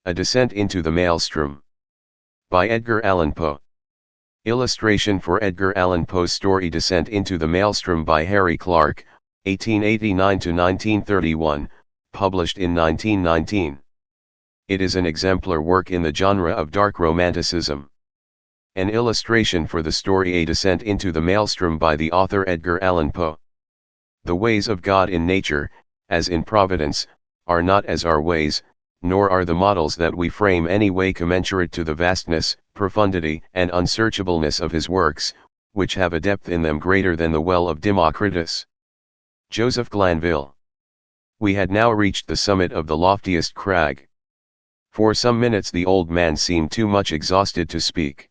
A Descent into the Maelstrom. By Edgar Allan Poe. Illustration for Edgar Allan Poe's story Descent into the Maelstrom by Harry Clarke, 1889–1931, published in 1919. It is an exemplar work in the genre of dark romanticism. An illustration for the story A Descent into the Maelstrom by the author Edgar Allan Poe. The ways of God in nature, as in providence, are not as our ways, nor are the models that we frame any way commensurate to the vastness, profundity, and unsearchableness of his works, which have a depth in them greater than the well of Democritus. Joseph Glanville. We had now reached the summit of the loftiest crag. For some minutes the old man seemed too much exhausted to speak.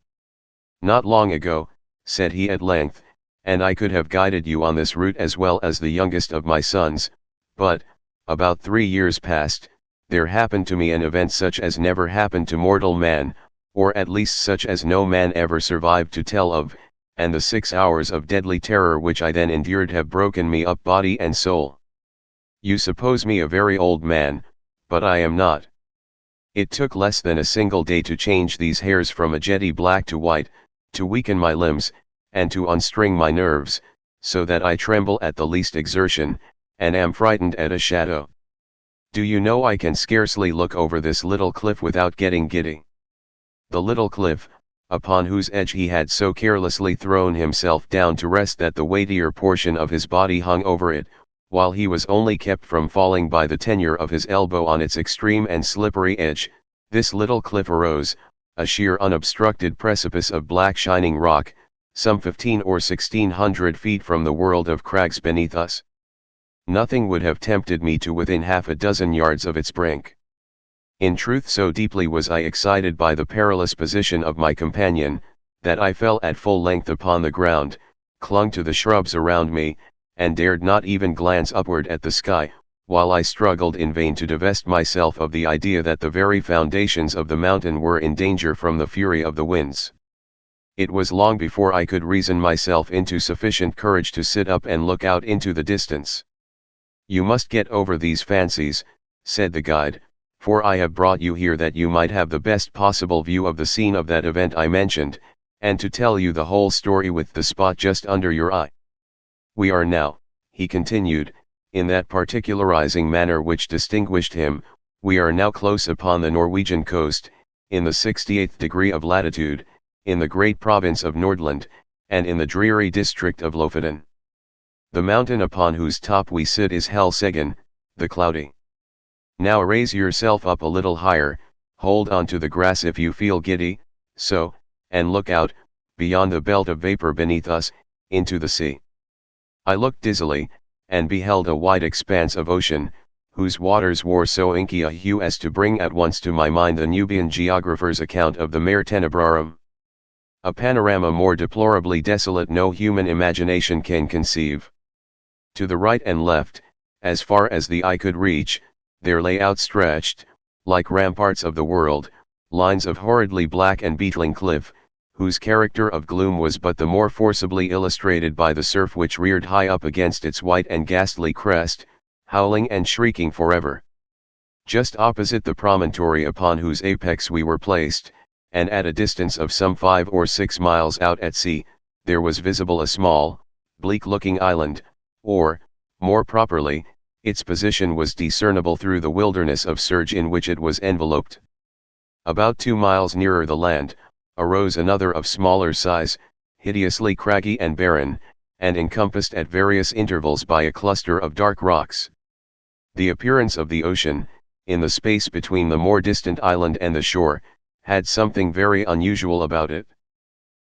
"Not long ago," said he at length, "and I could have guided you on this route as well as the youngest of my sons, but, about 3 years past, there happened to me an event such as never happened to mortal man, or at least such as no man ever survived to tell of, and the 6 hours of deadly terror which I then endured have broken me up body and soul. You suppose me a very old man, but I am not. It took less than a single day to change these hairs from a jetty black to white, to weaken my limbs, and to unstring my nerves, so that I tremble at the least exertion, and am frightened at a shadow. Do you know I can scarcely look over this little cliff without getting giddy." The little cliff, upon whose edge he had so carelessly thrown himself down to rest that the weightier portion of his body hung over it, while he was only kept from falling by the tenure of his elbow on its extreme and slippery edge, this little cliff arose, a sheer unobstructed precipice of black shining rock, some 15 or 1600 feet from the world of crags beneath us. Nothing would have tempted me to within half a dozen yards of its brink. In truth, so deeply was I excited by the perilous position of my companion, that I fell at full length upon the ground, clung to the shrubs around me, and dared not even glance upward at the sky, while I struggled in vain to divest myself of the idea that the very foundations of the mountain were in danger from the fury of the winds. It was long before I could reason myself into sufficient courage to sit up and look out into the distance. "You must get over these fancies," said the guide, "for I have brought you here that you might have the best possible view of the scene of that event I mentioned, and to tell you the whole story with the spot just under your eye. We are now," he continued, in that particularizing manner which distinguished him, "we are now close upon the Norwegian coast, in the 68th degree of latitude, in the great province of Nordland, and in the dreary district of Lofoten. The mountain upon whose top we sit is Helseggen, the Cloudy. Now raise yourself up a little higher, hold on to the grass if you feel giddy, so, and look out, beyond the belt of vapor beneath us, into the sea." I looked dizzily, and beheld a wide expanse of ocean, whose waters wore so inky a hue as to bring at once to my mind the Nubian geographer's account of the Mare Tenebrarum. A panorama more deplorably desolate no human imagination can conceive. To the right and left, as far as the eye could reach, there lay outstretched, like ramparts of the world, lines of horridly black and beetling cliff, whose character of gloom was but the more forcibly illustrated by the surf which reared high up against its white and ghastly crest, howling and shrieking forever. Just opposite the promontory upon whose apex we were placed, and at a distance of some 5 or 6 miles out at sea, there was visible a small, bleak-looking island, or, more properly, its position was discernible through the wilderness of surge in which it was enveloped. About 2 miles nearer the land, arose another of smaller size, hideously craggy and barren, and encompassed at various intervals by a cluster of dark rocks. The appearance of the ocean, in the space between the more distant island and the shore, had something very unusual about it.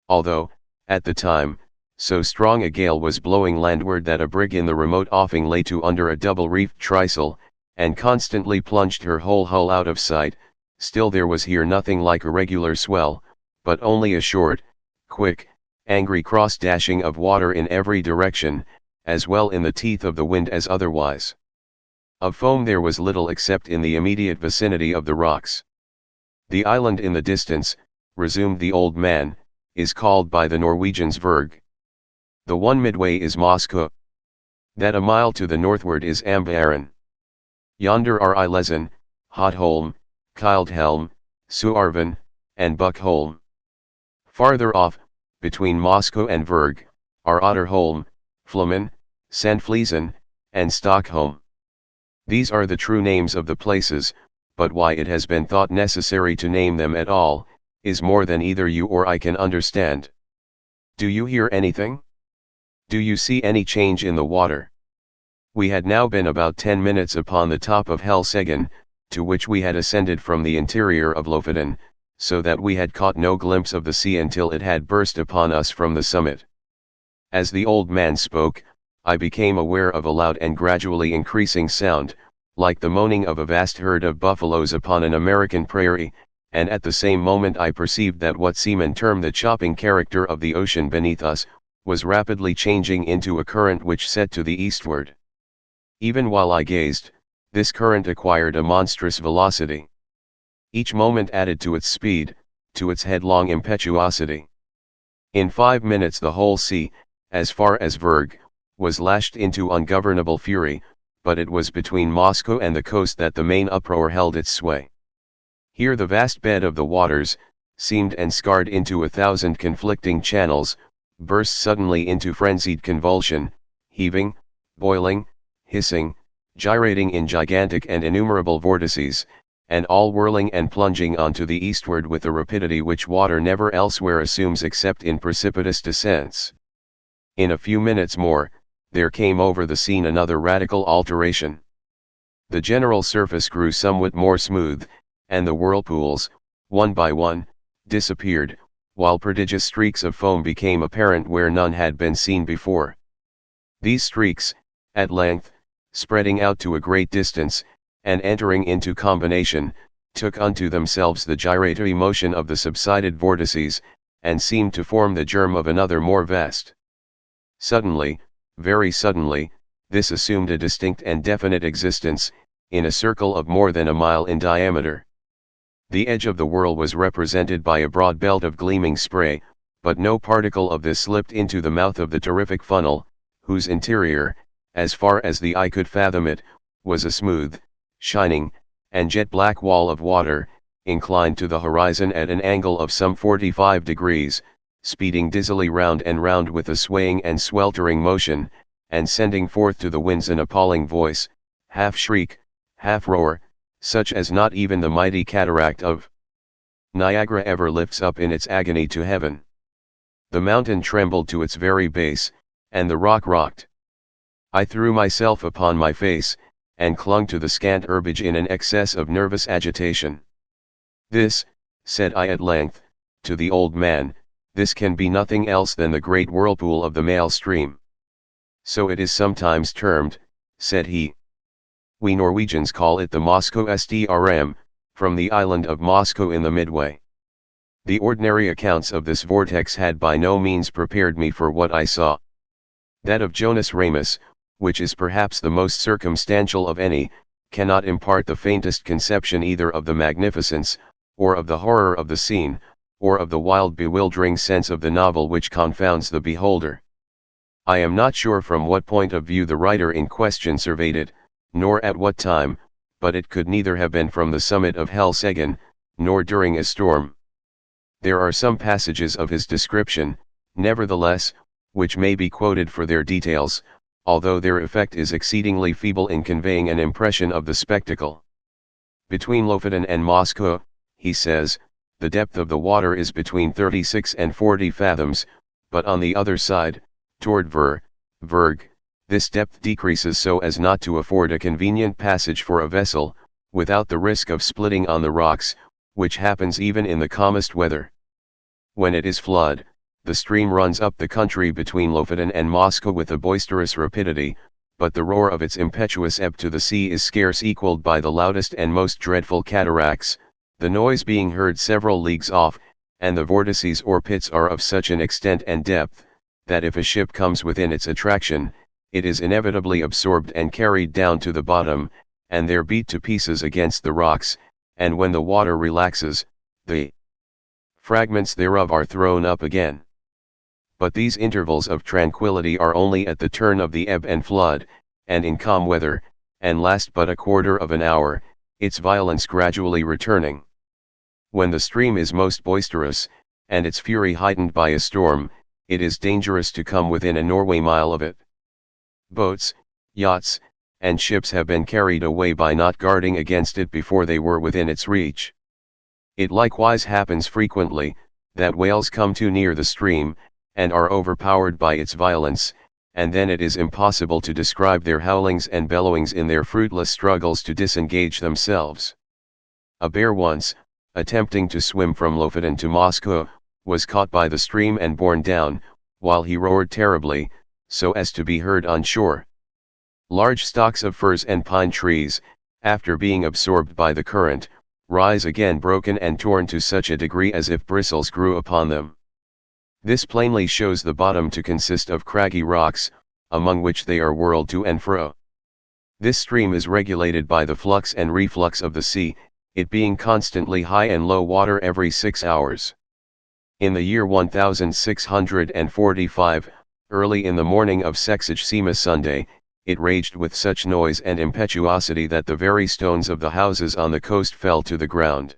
Although, at the time, so strong a gale was blowing landward that a brig in the remote offing lay to under a double-reefed trysail, and constantly plunged her whole hull out of sight, still there was here nothing like a regular swell, but only a short, quick, angry cross-dashing of water in every direction, as well in the teeth of the wind as otherwise. Of foam there was little except in the immediate vicinity of the rocks. "The island in the distance," resumed the old man, "is called by the Norwegians Vurg. The one midway is Moskoe. That a mile to the northward is Ambaren. Yonder are Ilesen, Hotholm, Kildhelm, Suarven, and Buckholm. Farther off, between Moscow and Verg, are Otterholm, Flammen, Sandfliesen, and Stockholm. These are the true names of the places, but why it has been thought necessary to name them at all, is more than either you or I can understand. Do you hear anything? Do you see any change in the water? We had now been about 10 minutes upon the top of Helseggen, to which we had ascended from the interior of Lofoten, so that we had caught no glimpse of the sea until it had burst upon us from the summit. As the old man spoke, I became aware of a loud and gradually increasing sound, like the moaning of a vast herd of buffaloes upon an American prairie, and at the same moment I perceived that what seamen term the chopping character of the ocean beneath us, was rapidly changing into a current which set to the eastward. Even while I gazed, this current acquired a monstrous velocity. Each moment added to its speed, to its headlong impetuosity. In 5 minutes the whole sea, as far as Verg, was lashed into ungovernable fury, but it was between Moscow and the coast that the main uproar held its sway. Here the vast bed of the waters, seamed and scarred into 1,000 conflicting channels, burst suddenly into frenzied convulsion, heaving, boiling, hissing, gyrating in gigantic and innumerable vortices, and all whirling and plunging on to the eastward with a rapidity which water never elsewhere assumes except in precipitous descents. In a few minutes more, there came over the scene another radical alteration. The general surface grew somewhat more smooth, and the whirlpools, one by one, disappeared, while prodigious streaks of foam became apparent where none had been seen before. These streaks, at length, spreading out to a great distance, and entering into combination, took unto themselves the gyratory motion of the subsided vortices, and seemed to form the germ of another more vast. Suddenly, very suddenly, this assumed a distinct and definite existence, in a circle of more than a mile in diameter. The edge of the whirl was represented by a broad belt of gleaming spray, but no particle of this slipped into the mouth of the terrific funnel, whose interior, as far as the eye could fathom it, was a smooth, shining, and jet-black wall of water, inclined to the horizon at an angle of some 45 degrees, speeding dizzily round and round with a swaying and sweltering motion, and sending forth to the winds an appalling voice, half shriek, half roar, such as not even the mighty cataract of Niagara ever lifts up in its agony to heaven. The mountain trembled to its very base, and the rock rocked. I threw myself upon my face, and clung to the scant herbage in an excess of nervous agitation. "This," said I at length, to the old man, "this can be nothing else than the great whirlpool of the Maelstrom." "So it is sometimes termed," said he. "We Norwegians call it the Moscow Strm, from the island of Moscow in the Midway." The ordinary accounts of this vortex had by no means prepared me for what I saw. That of Jonas Ramus, which is perhaps the most circumstantial of any, cannot impart the faintest conception either of the magnificence, or of the horror of the scene, or of the wild bewildering sense of the novel which confounds the beholder. I am not sure from what point of view the writer in question surveyed it, nor at what time, but it could neither have been from the summit of Helseggen, nor during a storm. There are some passages of his description, nevertheless, which may be quoted for their details, although their effect is exceedingly feeble in conveying an impression of the spectacle. "Between Lofoten and Moscow," he says, "the depth of the water is between 36 and 40 fathoms, but on the other side, toward Verg, this depth decreases so as not to afford a convenient passage for a vessel, without the risk of splitting on the rocks, which happens even in the calmest weather. When it is flood, the stream runs up the country between Lofoten and Moscow with a boisterous rapidity, but the roar of its impetuous ebb to the sea is scarce equalled by the loudest and most dreadful cataracts, the noise being heard several leagues off, and the vortices or pits are of such an extent and depth, that if a ship comes within its attraction, it is inevitably absorbed and carried down to the bottom, and there beat to pieces against the rocks, and when the water relaxes, the fragments thereof are thrown up again. But these intervals of tranquility are only at the turn of the ebb and flood, and in calm weather, and last but a quarter of an hour, its violence gradually returning. When the stream is most boisterous, and its fury heightened by a storm, it is dangerous to come within a Norway mile of it. Boats, yachts, and ships have been carried away by not guarding against it before they were within its reach. It likewise happens frequently, that whales come too near the stream, and are overpowered by its violence, and then it is impossible to describe their howlings and bellowings in their fruitless struggles to disengage themselves. A bear once, attempting to swim from Lofoten to Moscow, was caught by the stream and borne down, while he roared terribly, so as to be heard on shore. Large stalks of firs and pine trees, after being absorbed by the current, rise again broken and torn to such a degree as if bristles grew upon them. This plainly shows the bottom to consist of craggy rocks, among which they are whirled to and fro. This stream is regulated by the flux and reflux of the sea, it being constantly high and low water every 6 hours. In the year 1645, early in the morning of Sexagesima Sunday, it raged with such noise and impetuosity that the very stones of the houses on the coast fell to the ground.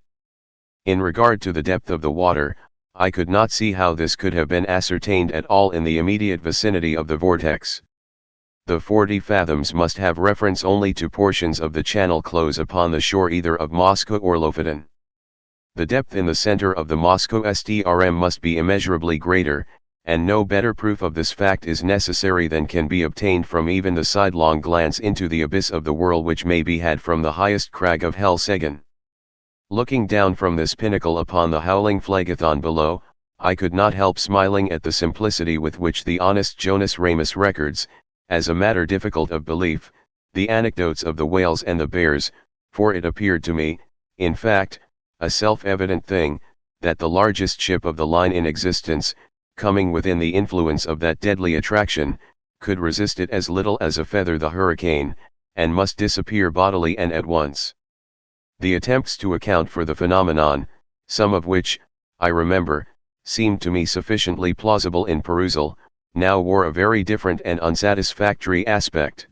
In regard to the depth of the water, I could not see how this could have been ascertained at all in the immediate vicinity of the vortex. The 40 fathoms must have reference only to portions of the channel close upon the shore either of Moscow or Lofoten. The depth in the center of the Moscow STRM must be immeasurably greater, and no better proof of this fact is necessary than can be obtained from even the sidelong glance into the abyss of the whirl which may be had from the highest crag of Helseggen. Looking down from this pinnacle upon the howling Phlegethon below, I could not help smiling at the simplicity with which the honest Jonas Ramus records, as a matter difficult of belief, the anecdotes of the whales and the bears, for it appeared to me, in fact, a self-evident thing, that the largest ship of the line in existence, coming within the influence of that deadly attraction, could resist it as little as a feather the hurricane, and must disappear bodily and at once. The attempts to account for the phenomenon, some of which, I remember, seemed to me sufficiently plausible in perusal, now wore a very different and unsatisfactory aspect.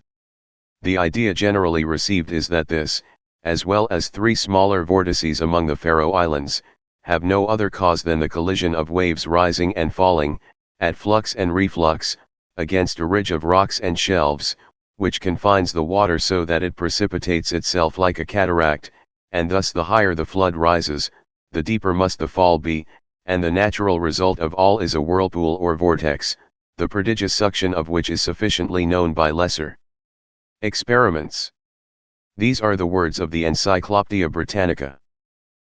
The idea generally received is that this, as well as 3 smaller vortices among the Faroe Islands, have no other cause than the collision of waves rising and falling, at flux and reflux, against a ridge of rocks and shelves, which confines the water so that it precipitates itself like a cataract, and thus the higher the flood rises, the deeper must the fall be, and the natural result of all is a whirlpool or vortex, the prodigious suction of which is sufficiently known by lesser experiments. These are the words of the Encyclopaedia Britannica.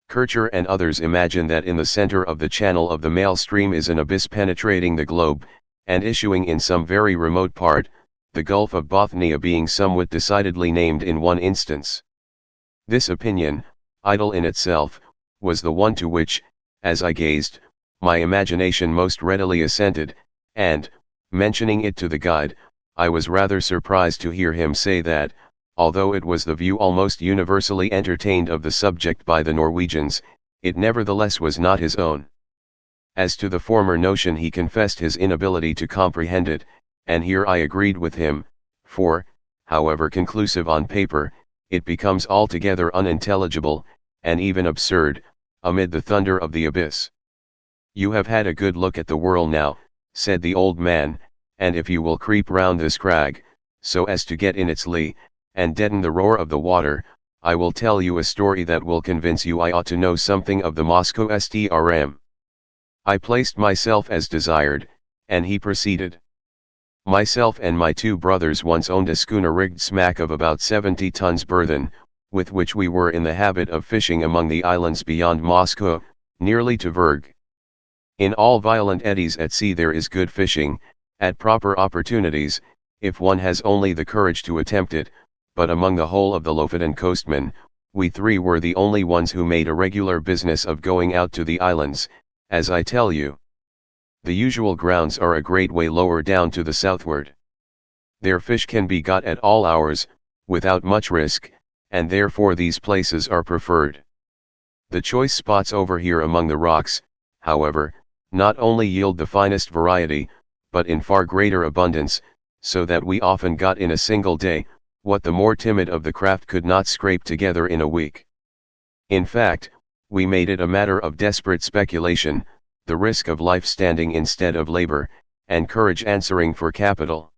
Kircher and others imagine that in the center of the channel of the Maelstrom is an abyss penetrating the globe, and issuing in some very remote part, the Gulf of Bothnia being somewhat decidedly named in one instance. This opinion, idle in itself, was the one to which, as I gazed, my imagination most readily assented, and, mentioning it to the guide, I was rather surprised to hear him say that, although it was the view almost universally entertained of the subject by the Norwegians, it nevertheless was not his own. As to the former notion he confessed his inability to comprehend it, and here I agreed with him, for, however conclusive on paper, it becomes altogether unintelligible, and even absurd, amid the thunder of the abyss. "You have had a good look at the whirl now," said the old man, "and if you will creep round this crag, so as to get in its lee, and deaden the roar of the water, I will tell you a story that will convince you I ought to know something of the Moscow STRM. I placed myself as desired, and he proceeded. Myself and my 2 brothers once owned a schooner rigged smack of about 70 tons burthen, with which we were in the habit of fishing among the islands beyond Moscow, nearly to Vurg. In all violent eddies at sea there is good fishing, at proper opportunities, if one has only the courage to attempt it, but among the whole of the Lofoten coastmen, we 3 were the only ones who made a regular business of going out to the islands, as I tell you. The usual grounds are a great way lower down to the southward. Their fish can be got at all hours, without much risk, and therefore these places are preferred. The choice spots over here among the rocks, however, not only yield the finest variety, but in far greater abundance, so that we often got in a single day, what the more timid of the craft could not scrape together in a week. In fact, we made it a matter of desperate speculation, the risk of life standing instead of labor, and courage answering for capital.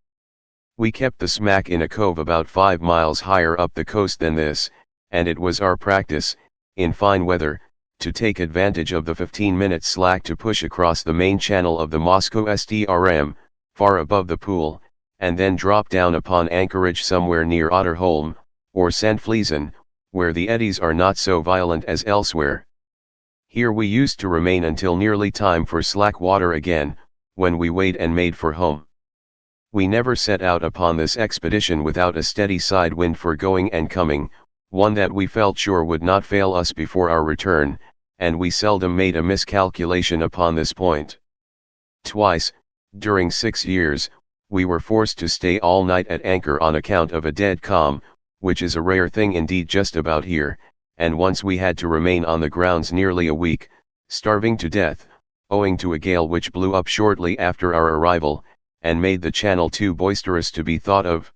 We kept the smack in a cove about 5 miles higher up the coast than this, and it was our practice, in fine weather, to take advantage of the 15-minute slack to push across the main channel of the Moscow Strm, far above the pool, and then drop down upon anchorage somewhere near Otterholm, or Sandfliesen, where the eddies are not so violent as elsewhere. Here we used to remain until nearly time for slack water again, when we weighed and made for home. We never set out upon this expedition without a steady side wind for going and coming, one that we felt sure would not fail us before our return, and we seldom made a miscalculation upon this point. Twice, during 6 years, we were forced to stay all night at anchor on account of a dead calm, which is a rare thing indeed just about here, and once we had to remain on the grounds nearly a week, starving to death, owing to a gale which blew up shortly after our arrival, and made the channel too boisterous to be thought of.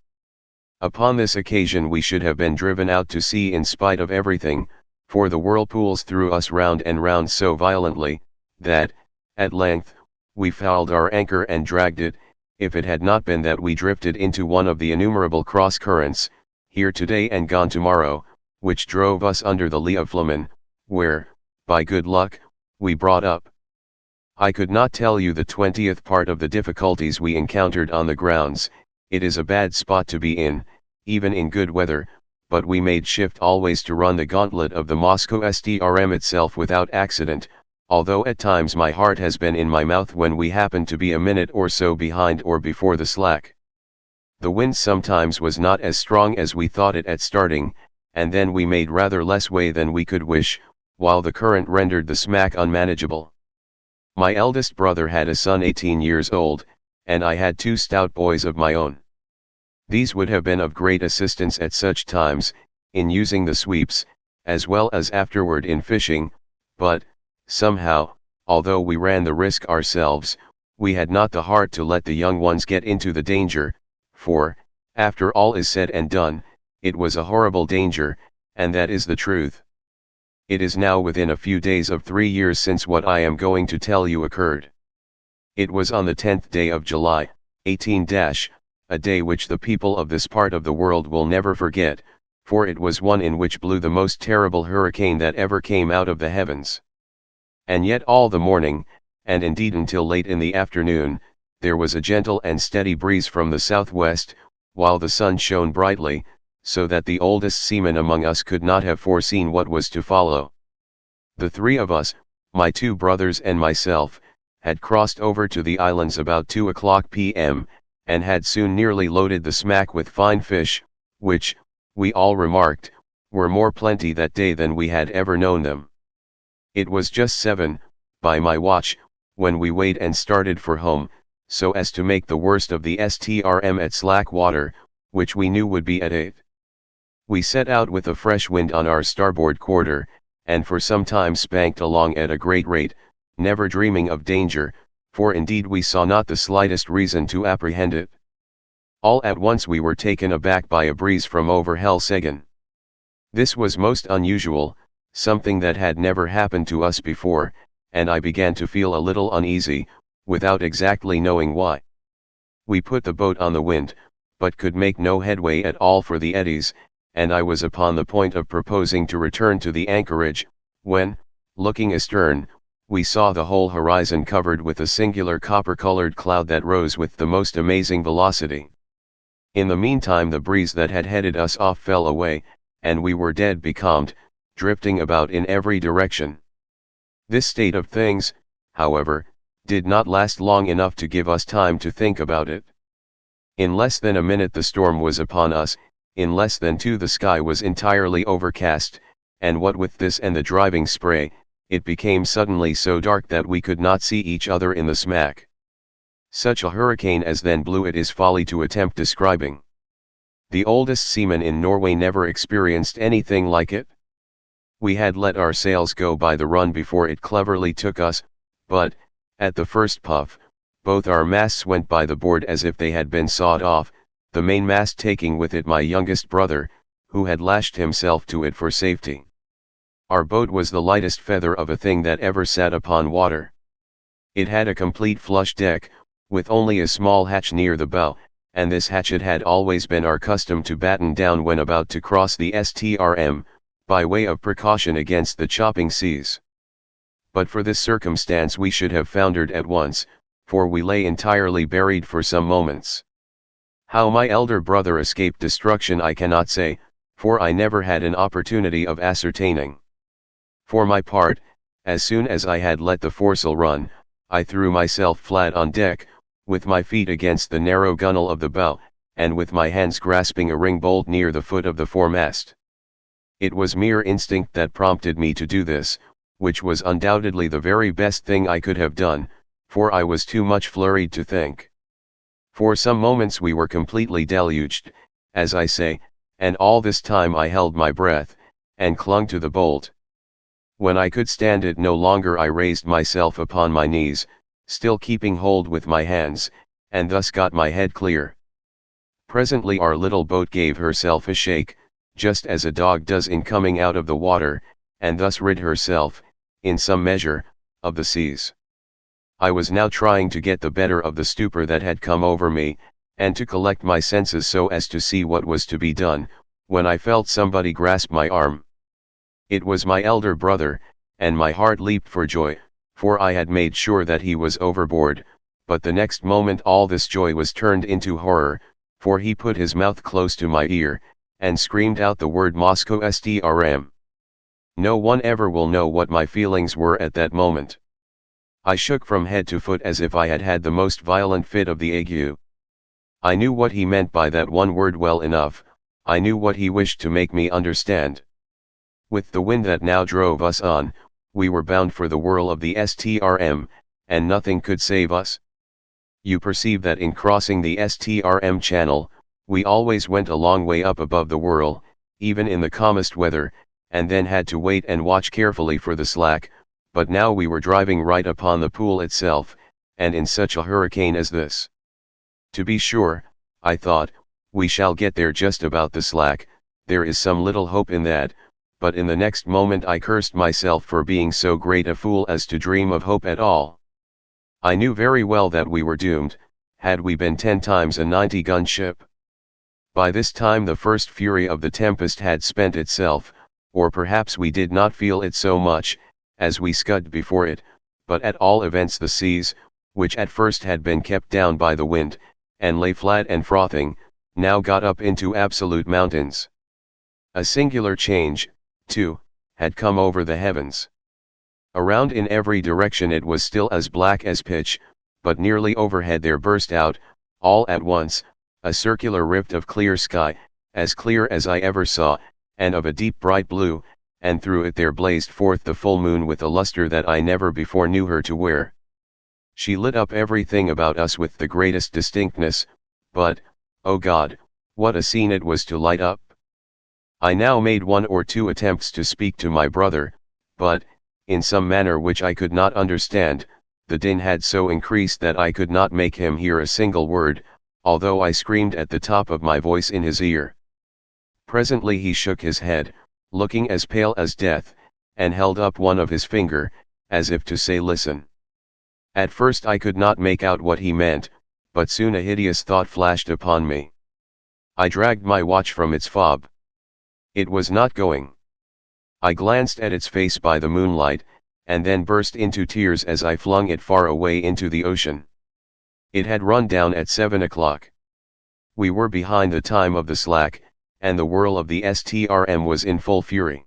Upon this occasion we should have been driven out to sea in spite of everything, for the whirlpools threw us round and round so violently, that, at length, we fouled our anchor and dragged it, if it had not been that we drifted into one of the innumerable cross-currents, here today and gone tomorrow, which drove us under the lee of Flamen, where, by good luck, we brought up. I could not tell you the 20th part of the difficulties we encountered on the grounds. It is a bad spot to be in, even in good weather, but we made shift always to run the gauntlet of the Moscow Strm itself without accident, although at times my heart has been in my mouth when we happened to be a minute or so behind or before the slack. The wind sometimes was not as strong as we thought it at starting, and then we made rather less way than we could wish, while the current rendered the smack unmanageable. My eldest brother had a son 18 years old, and I had 2 stout boys of my own. These would have been of great assistance at such times, in using the sweeps, as well as afterward in fishing, but, somehow, although we ran the risk ourselves, we had not the heart to let the young ones get into the danger, for, after all is said and done, it was a horrible danger, and that is the truth. It is now within a few days of 3 years since what I am going to tell you occurred. It was on the 10th day of July, 18 a day which the people of this part of the world will never forget, for it was one in which blew the most terrible hurricane that ever came out of the heavens. And yet all the morning, and indeed until late in the afternoon, there was a gentle and steady breeze from the southwest, while the sun shone brightly, so that the oldest seaman among us could not have foreseen what was to follow. The 3 of us, my 2 brothers and myself, had crossed over to the islands about 2 o'clock p.m., and had soon nearly loaded the smack with fine fish, which, we all remarked, were more plenty that day than we had ever known them. It was just 7, by my watch, when we weighed and started for home, so as to make the worst of the Strm at slack water, which we knew would be at 8. We set out with a fresh wind on our starboard quarter, and for some time spanked along at a great rate, never dreaming of danger, for indeed we saw not the slightest reason to apprehend it. All at once we were taken aback by a breeze from over Helseggen. This was most unusual, something that had never happened to us before, and I began to feel a little uneasy, without exactly knowing why. We put the boat on the wind, but could make no headway at all for the eddies, and I was upon the point of proposing to return to the anchorage, when, looking astern, we saw the whole horizon covered with a singular copper-colored cloud that rose with the most amazing velocity. In the meantime the breeze that had headed us off fell away, and we were dead becalmed, drifting about in every direction. This state of things, however, did not last long enough to give us time to think about it. In less than a minute the storm was upon us, in less than 2 the sky was entirely overcast, and what with this and the driving spray, it became suddenly so dark that we could not see each other in the smack. Such a hurricane as then blew it is folly to attempt describing. The oldest seaman in Norway never experienced anything like it. We had let our sails go by the run before it cleverly took us, but, at the first puff, both our masts went by the board as if they had been sawed off, the mainmast taking with it my youngest brother, who had lashed himself to it for safety. Our boat was the lightest feather of a thing that ever sat upon water. It had a complete flush deck, with only a small hatch near the bow, and this hatch it had always been our custom to batten down when about to cross the Strm, by way of precaution against the chopping seas. But for this circumstance we should have foundered at once, for we lay entirely buried for some moments. How my elder brother escaped destruction I cannot say, for I never had an opportunity of ascertaining. For my part, as soon as I had let the foresail run, I threw myself flat on deck, with my feet against the narrow gunwale of the bow, and with my hands grasping a ring bolt near the foot of the foremast. It was mere instinct that prompted me to do this, which was undoubtedly the very best thing I could have done, for I was too much flurried to think. For some moments we were completely deluged, as I say, and all this time I held my breath, and clung to the bolt. When I could stand it no longer I raised myself upon my knees, still keeping hold with my hands, and thus got my head clear. Presently our little boat gave herself a shake, just as a dog does in coming out of the water, and thus rid herself, in some measure, of the seas. I was now trying to get the better of the stupor that had come over me, and to collect my senses so as to see what was to be done, when I felt somebody grasp my arm. It was my elder brother, and my heart leaped for joy, for I had made sure that he was overboard, but the next moment all this joy was turned into horror, for he put his mouth close to my ear, and screamed out the word Moscow Strm. No one ever will know what my feelings were at that moment. I shook from head to foot as if I had had the most violent fit of the ague. I knew what he meant by that one word well enough, I knew what he wished to make me understand. With the wind that now drove us on, we were bound for the whirl of the Strm, and nothing could save us. You perceive that in crossing the Strm channel, we always went a long way up above the whirl, even in the calmest weather, and then had to wait and watch carefully for the slack, but now we were driving right upon the pool itself, and in such a hurricane as this. To be sure, I thought, we shall get there just about the slack, there is some little hope in that, but in the next moment I cursed myself for being so great a fool as to dream of hope at all. I knew very well that we were doomed, had we been 10 times a 90-gun ship. By this time the first fury of the tempest had spent itself, or perhaps we did not feel it so much, as we scudded before it, but at all events the seas, which at first had been kept down by the wind, and lay flat and frothing, now got up into absolute mountains. A singular change, too, had come over the heavens. Around in every direction it was still as black as pitch, but nearly overhead there burst out, all at once, a circular rift of clear sky, as clear as I ever saw, and of a deep bright blue, and through it there blazed forth the full moon with a luster that I never before knew her to wear. She lit up everything about us with the greatest distinctness, but, oh God, what a scene it was to light up! I now made 1 or 2 attempts to speak to my brother, but, in some manner which I could not understand, the din had so increased that I could not make him hear a single word, although I screamed at the top of my voice in his ear. Presently he shook his head, looking as pale as death, and held up one of his finger, as if to say listen. At first I could not make out what he meant, but soon a hideous thought flashed upon me. I dragged my watch from its fob. It was not going. I glanced at its face by the moonlight, and then burst into tears as I flung it far away into the ocean. It had run down at 7 o'clock. We were behind the time of the slack, and the whirl of the Strm was in full fury.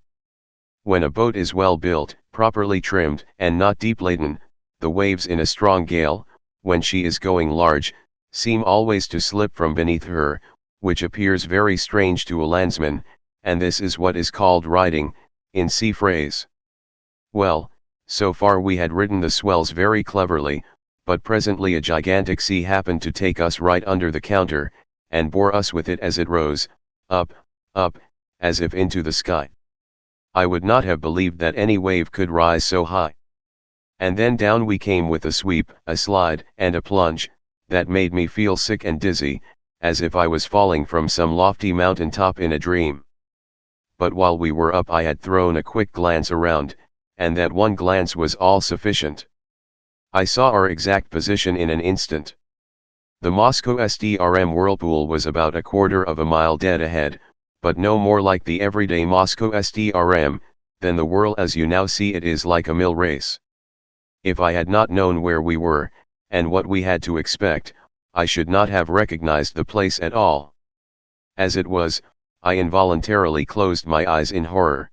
When a boat is well built, properly trimmed, and not deep laden, the waves in a strong gale, when she is going large, seem always to slip from beneath her, which appears very strange to a landsman, and this is what is called riding, in sea phrase. Well, so far we had ridden the swells very cleverly, but presently a gigantic sea happened to take us right under the counter, and bore us with it as it rose, up, as if into the sky. I would not have believed that any wave could rise so high. And then down we came with a sweep, a slide, and a plunge, that made me feel sick and dizzy, as if I was falling from some lofty mountain top in a dream. But while we were up I had thrown a quick glance around, and that one glance was all sufficient. I saw our exact position in an instant. The Moscow SDRM whirlpool was about a quarter of a mile dead ahead, but no more like the everyday Moscow SDRM, than the whirl as you now see it is like a mill race. If I had not known where we were, and what we had to expect, I should not have recognized the place at all. As it was, I involuntarily closed my eyes in horror.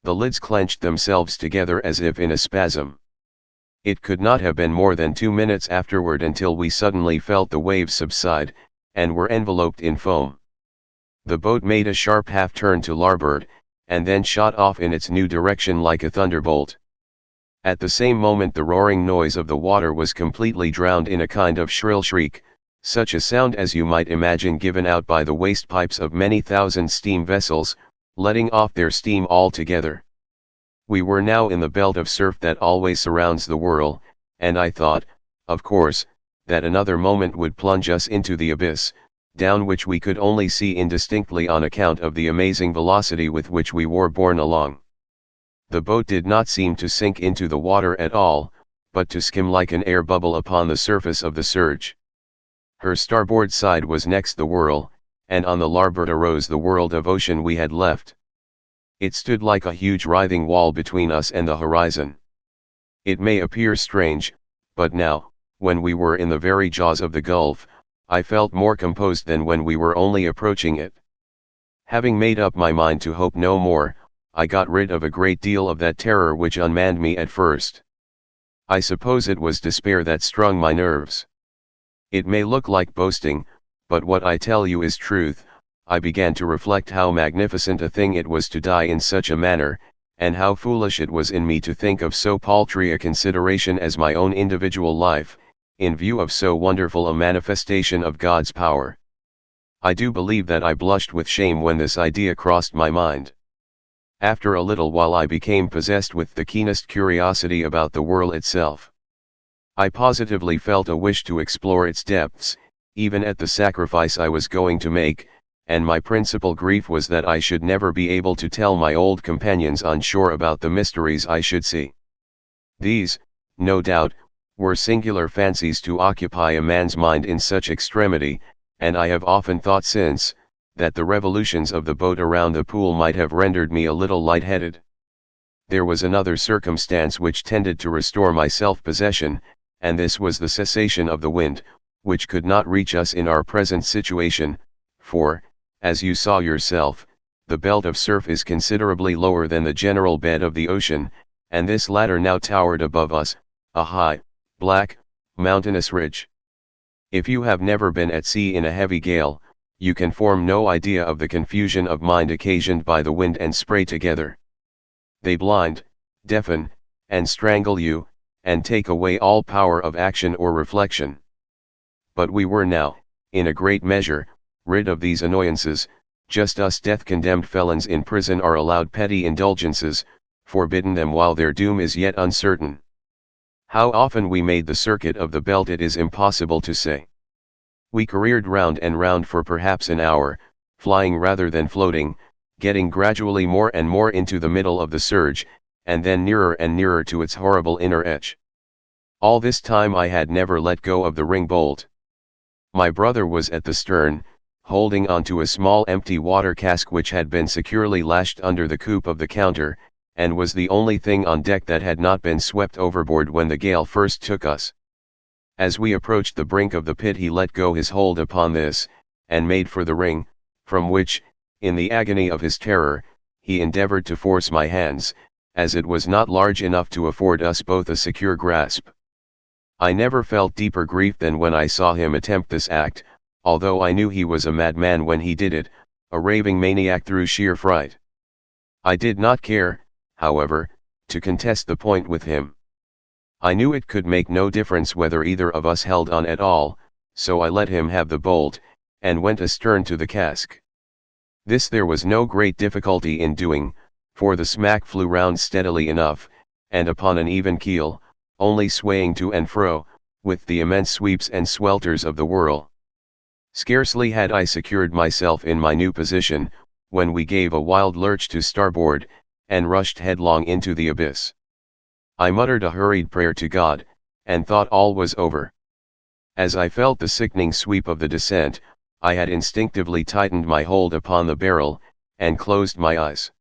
The lids clenched themselves together as if in a spasm. It could not have been more than 2 minutes afterward until we suddenly felt the waves subside, and were enveloped in foam. The boat made a sharp half-turn to larboard, and then shot off in its new direction like a thunderbolt. At the same moment the roaring noise of the water was completely drowned in a kind of shrill shriek, such a sound as you might imagine given out by the waste pipes of many thousand steam vessels, letting off their steam altogether. We were now in the belt of surf that always surrounds the whirl, and I thought, of course, that another moment would plunge us into the abyss, down which we could only see indistinctly on account of the amazing velocity with which we were borne along. The boat did not seem to sink into the water at all, but to skim like an air bubble upon the surface of the surge. Her starboard side was next the whirl, and on the larboard arose the world of ocean we had left. It stood like a huge writhing wall between us and the horizon. It may appear strange, but now, when we were in the very jaws of the gulf, I felt more composed than when we were only approaching it. Having made up my mind to hope no more, I got rid of a great deal of that terror which unmanned me at first. I suppose it was despair that strung my nerves. It may look like boasting, but what I tell you is truth. I began to reflect how magnificent a thing it was to die in such a manner, and how foolish it was in me to think of so paltry a consideration as my own individual life, in view of so wonderful a manifestation of God's power. I do believe that I blushed with shame when this idea crossed my mind. After a little while I became possessed with the keenest curiosity about the whirl itself. I positively felt a wish to explore its depths, even at the sacrifice I was going to make, and my principal grief was that I should never be able to tell my old companions on shore about the mysteries I should see. These, no doubt, were singular fancies to occupy a man's mind in such extremity, and I have often thought since, that the revolutions of the boat around the pool might have rendered me a little light-headed. There was another circumstance which tended to restore my self-possession, and this was the cessation of the wind, which could not reach us in our present situation, for, as you saw yourself, the belt of surf is considerably lower than the general bed of the ocean, and this latter now towered above us, a high, black, mountainous ridge. If you have never been at sea in a heavy gale, you can form no idea of the confusion of mind occasioned by the wind and spray together. They blind, deafen, and strangle you, and take away all power of action or reflection. But we were now, in a great measure, rid of these annoyances, just as death-condemned felons in prison are allowed petty indulgences, forbidden them while their doom is yet uncertain. How often we made the circuit of the belt it is impossible to say. We careered round and round for perhaps an hour, flying rather than floating, getting gradually more and more into the middle of the surge, and then nearer and nearer to its horrible inner edge. All this time I had never let go of the ring bolt. My brother was at the stern, holding on to a small empty water cask which had been securely lashed under the coop of the counter, and was the only thing on deck that had not been swept overboard when the gale first took us. As we approached the brink of the pit he let go his hold upon this, and made for the ring, from which, in the agony of his terror, he endeavored to force my hands, as it was not large enough to afford us both a secure grasp. I never felt deeper grief than when I saw him attempt this act, although I knew he was a madman when he did it, a raving maniac through sheer fright. I did not care, however, to contest the point with him. I knew it could make no difference whether either of us held on at all, so I let him have the bolt, and went astern to the cask. This there was no great difficulty in doing, for the smack flew round steadily enough, and upon an even keel, only swaying to and fro, with the immense sweeps and swelters of the whirl. Scarcely had I secured myself in my new position, when we gave a wild lurch to starboard, and rushed headlong into the abyss. I muttered a hurried prayer to God, and thought all was over. As I felt the sickening sweep of the descent, I had instinctively tightened my hold upon the barrel, and closed my eyes.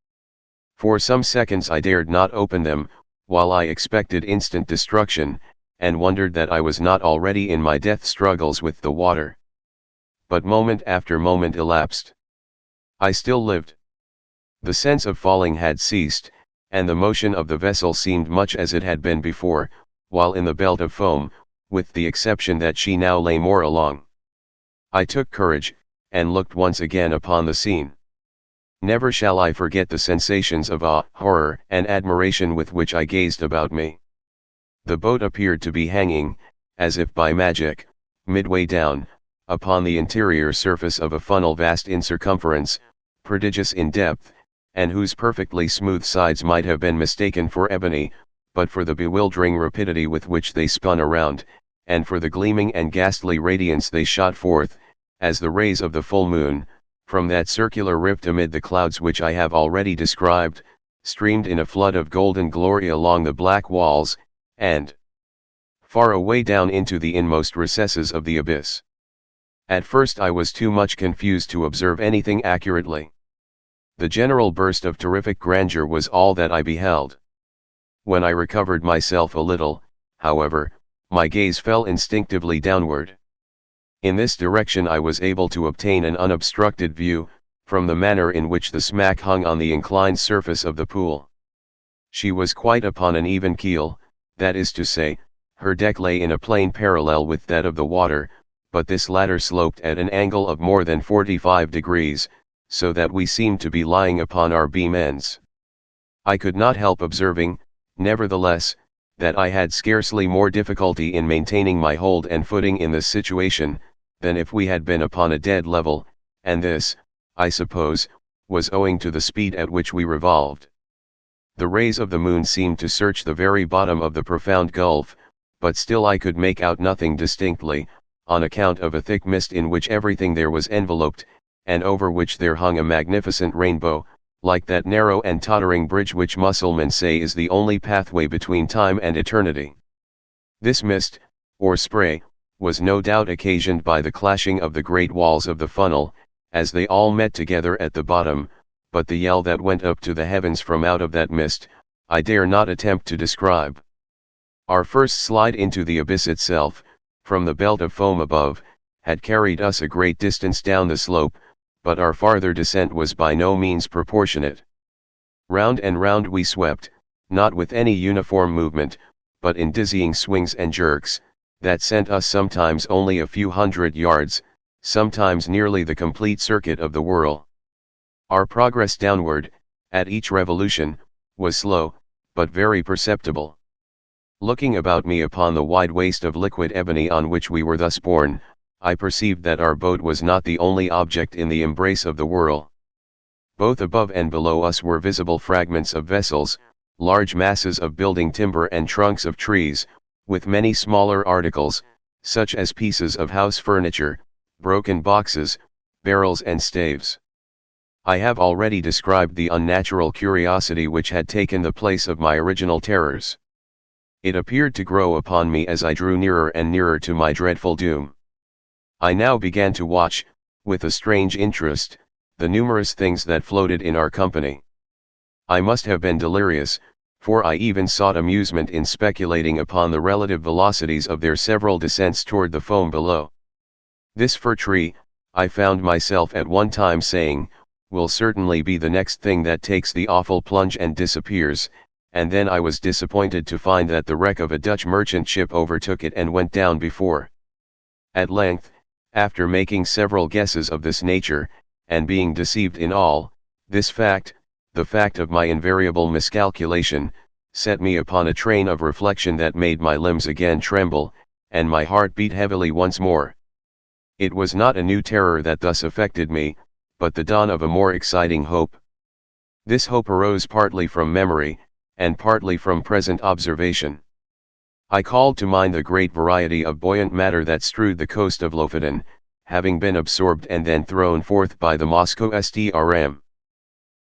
For some seconds I dared not open them, while I expected instant destruction, and wondered that I was not already in my death struggles with the water. But moment after moment elapsed. I still lived. The sense of falling had ceased, and the motion of the vessel seemed much as it had been before, while in the belt of foam, with the exception that she now lay more along. I took courage, and looked once again upon the scene. Never shall I forget the sensations of awe, horror, and admiration with which I gazed about me. The boat appeared to be hanging, as if by magic, midway down, upon the interior surface of a funnel vast in circumference, prodigious in depth, and whose perfectly smooth sides might have been mistaken for ebony, but for the bewildering rapidity with which they spun around, and for the gleaming and ghastly radiance they shot forth, as the rays of the full moon, from that circular rift amid the clouds which I have already described, streamed in a flood of golden glory along the black walls, and far away down into the inmost recesses of the abyss. At first I was too much confused to observe anything accurately. The general burst of terrific grandeur was all that I beheld. When I recovered myself a little, however, my gaze fell instinctively downward. In this direction I was able to obtain an unobstructed view, from the manner in which the smack hung on the inclined surface of the pool. She was quite upon an even keel, that is to say, her deck lay in a plane parallel with that of the water, but this latter sloped at an angle of more than 45 degrees, so that we seemed to be lying upon our beam ends. I could not help observing, nevertheless, that I had scarcely more difficulty in maintaining my hold and footing in this situation, than if we had been upon a dead level, and this, I suppose, was owing to the speed at which we revolved. The rays of the moon seemed to search the very bottom of the profound gulf, but still I could make out nothing distinctly, on account of a thick mist in which everything there was enveloped, and over which there hung a magnificent rainbow, like that narrow and tottering bridge which Mussulmen say is the only pathway between time and eternity. This mist, or spray, was no doubt occasioned by the clashing of the great walls of the funnel, as they all met together at the bottom, but the yell that went up to the heavens from out of that mist, I dare not attempt to describe. Our first slide into the abyss itself, from the belt of foam above, had carried us a great distance down the slope, but our farther descent was by no means proportionate. Round and round we swept, not with any uniform movement, but in dizzying swings and jerks, that sent us sometimes only a few hundred yards, sometimes nearly the complete circuit of the whirl. Our progress downward, at each revolution, was slow, but very perceptible. Looking about me upon the wide waste of liquid ebony on which we were thus borne, I perceived that our boat was not the only object in the embrace of the whirl. Both above and below us were visible fragments of vessels, large masses of building timber and trunks of trees, with many smaller articles, such as pieces of house furniture, broken boxes, barrels and staves. I have already described the unnatural curiosity which had taken the place of my original terrors. It appeared to grow upon me as I drew nearer and nearer to my dreadful doom. I now began to watch, with a strange interest, the numerous things that floated in our company. I must have been delirious, for I even sought amusement in speculating upon the relative velocities of their several descents toward the foam below. This fir tree, I found myself at one time saying, will certainly be the next thing that takes the awful plunge and disappears, and then I was disappointed to find that the wreck of a Dutch merchant ship overtook it and went down before. At length, after making several guesses of this nature, and being deceived in all, this fact, the fact of my invariable miscalculation, set me upon a train of reflection that made my limbs again tremble, and my heart beat heavily once more. It was not a new terror that thus affected me, but the dawn of a more exciting hope. This hope arose partly from memory, and partly from present observation. I called to mind the great variety of buoyant matter that strewed the coast of Lofoten, having been absorbed and then thrown forth by the Moscow STRM.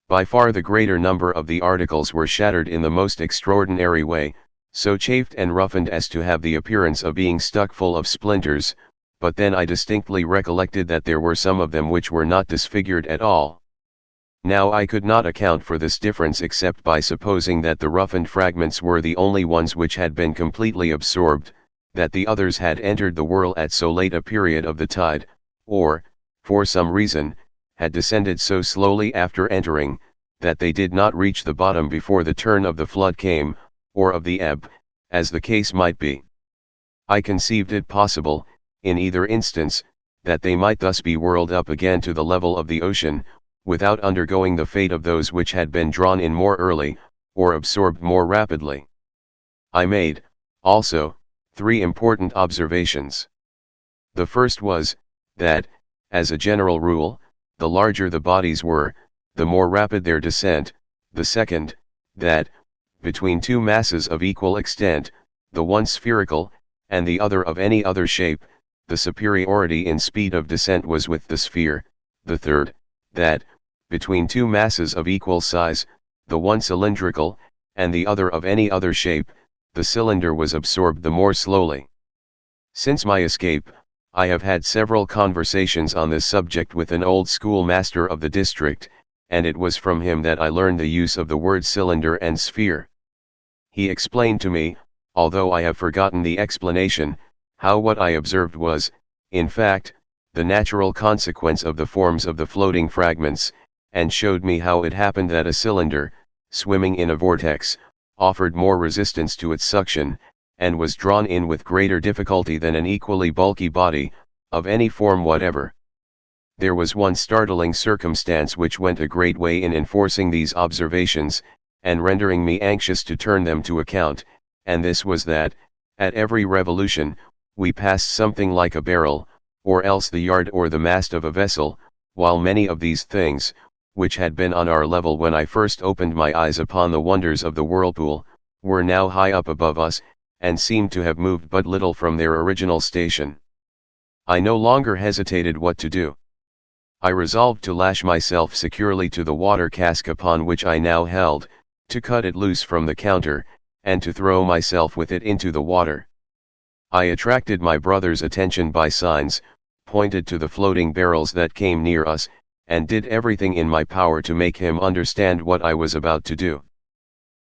By far the greater number of the articles were shattered in the most extraordinary way, so chafed and roughened as to have the appearance of being stuck full of splinters, but then I distinctly recollected that there were some of them which were not disfigured at all. Now I could not account for this difference except by supposing that the roughened fragments were the only ones which had been completely absorbed, that the others had entered the whirl at so late a period of the tide, or, for some reason, had descended so slowly after entering, that they did not reach the bottom before the turn of the flood came, or of the ebb, as the case might be. I conceived it possible, in either instance, that they might thus be whirled up again to the level of the ocean, without undergoing the fate of those which had been drawn in more early, or absorbed more rapidly. I made, also, 3 important observations. The first was, that, as a general rule, the larger the bodies were, the more rapid their descent. The second, that, between 2 masses of equal extent, the one spherical, and the other of any other shape, the superiority in speed of descent was with the sphere. The third, that, between 2 masses of equal size, the one cylindrical, and the other of any other shape, the cylinder was absorbed the more slowly. Since my escape, I have had several conversations on this subject with an old schoolmaster of the district, and it was from him that I learned the use of the word cylinder and sphere. He explained to me, although I have forgotten the explanation, how what I observed was, in fact, the natural consequence of the forms of the floating fragments, and showed me how it happened that a cylinder, swimming in a vortex, offered more resistance to its suction, and was drawn in with greater difficulty than an equally bulky body, of any form whatever. There was one startling circumstance which went a great way in enforcing these observations, and rendering me anxious to turn them to account, and this was that, at every revolution, we passed something like a barrel, or else the yard or the mast of a vessel, while many of these things, which had been on our level when I first opened my eyes upon the wonders of the whirlpool, were now high up above us, and seemed to have moved but little from their original station. I no longer hesitated what to do. I resolved to lash myself securely to the water cask upon which I now held, to cut it loose from the counter, and to throw myself with it into the water. I attracted my brother's attention by signs, pointed to the floating barrels that came near us, and did everything in my power to make him understand what I was about to do.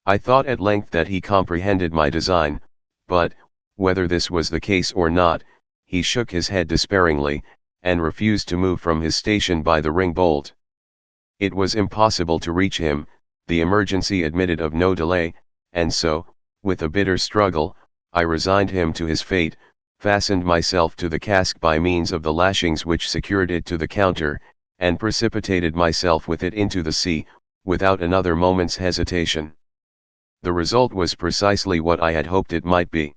I thought at length that he comprehended my design, but, whether this was the case or not, he shook his head despairingly, and refused to move from his station by the ring bolt. It was impossible to reach him, the emergency admitted of no delay, and so, with a bitter struggle, I resigned him to his fate, fastened myself to the cask by means of the lashings which secured it to the counter, and precipitated myself with it into the sea, without another moment's hesitation. The result was precisely what I had hoped it might be.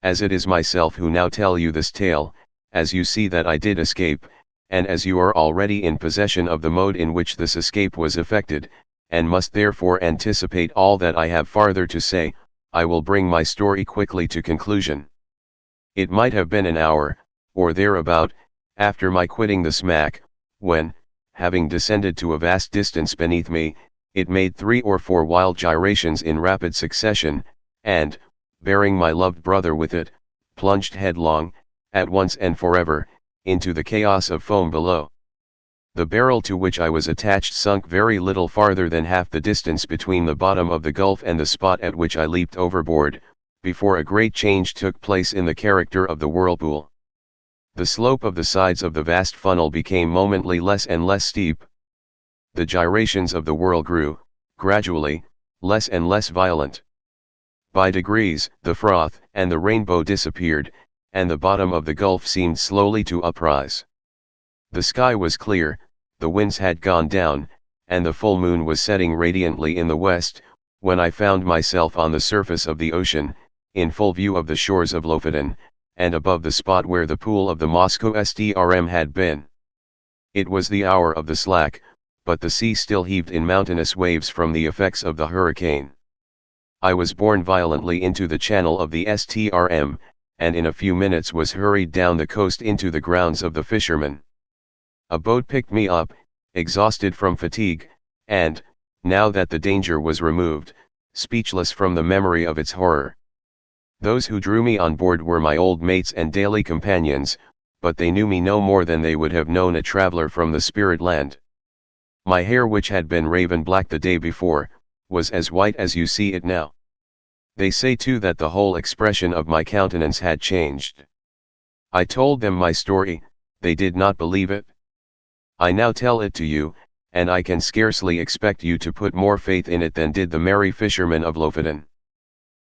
As it is myself who now tell you this tale, as you see that I did escape, and as you are already in possession of the mode in which this escape was effected, and must therefore anticipate all that I have farther to say, I will bring my story quickly to conclusion. It might have been an hour, or thereabout, after my quitting the smack, when, having descended to a vast distance beneath me, it made 3 or 4 wild gyrations in rapid succession, and, bearing my loved brother with it, plunged headlong, at once and forever, into the chaos of foam below. The barrel to which I was attached sunk very little farther than half the distance between the bottom of the gulf and the spot at which I leaped overboard, before a great change took place in the character of the whirlpool. The slope of the sides of the vast funnel became momently less and less steep. The gyrations of the whirl grew, gradually, less and less violent. By degrees, the froth and the rainbow disappeared, and the bottom of the gulf seemed slowly to uprise. The sky was clear, the winds had gone down, and the full moon was setting radiantly in the west, when I found myself on the surface of the ocean, in full view of the shores of Lofoten, and above the spot where the pool of the Moscow STRM had been. It was the hour of the slack, but the sea still heaved in mountainous waves from the effects of the hurricane. I was borne violently into the channel of the STRM, and in a few minutes was hurried down the coast into the grounds of the fishermen. A boat picked me up, exhausted from fatigue, and, now that the danger was removed, speechless from the memory of its horror. Those who drew me on board were my old mates and daily companions, but they knew me no more than they would have known a traveler from the spirit land. My hair, which had been raven black the day before, was as white as you see it now. They say too that the whole expression of my countenance had changed. I told them my story, they did not believe it. I now tell it to you, and I can scarcely expect you to put more faith in it than did the merry fishermen of Lofoten.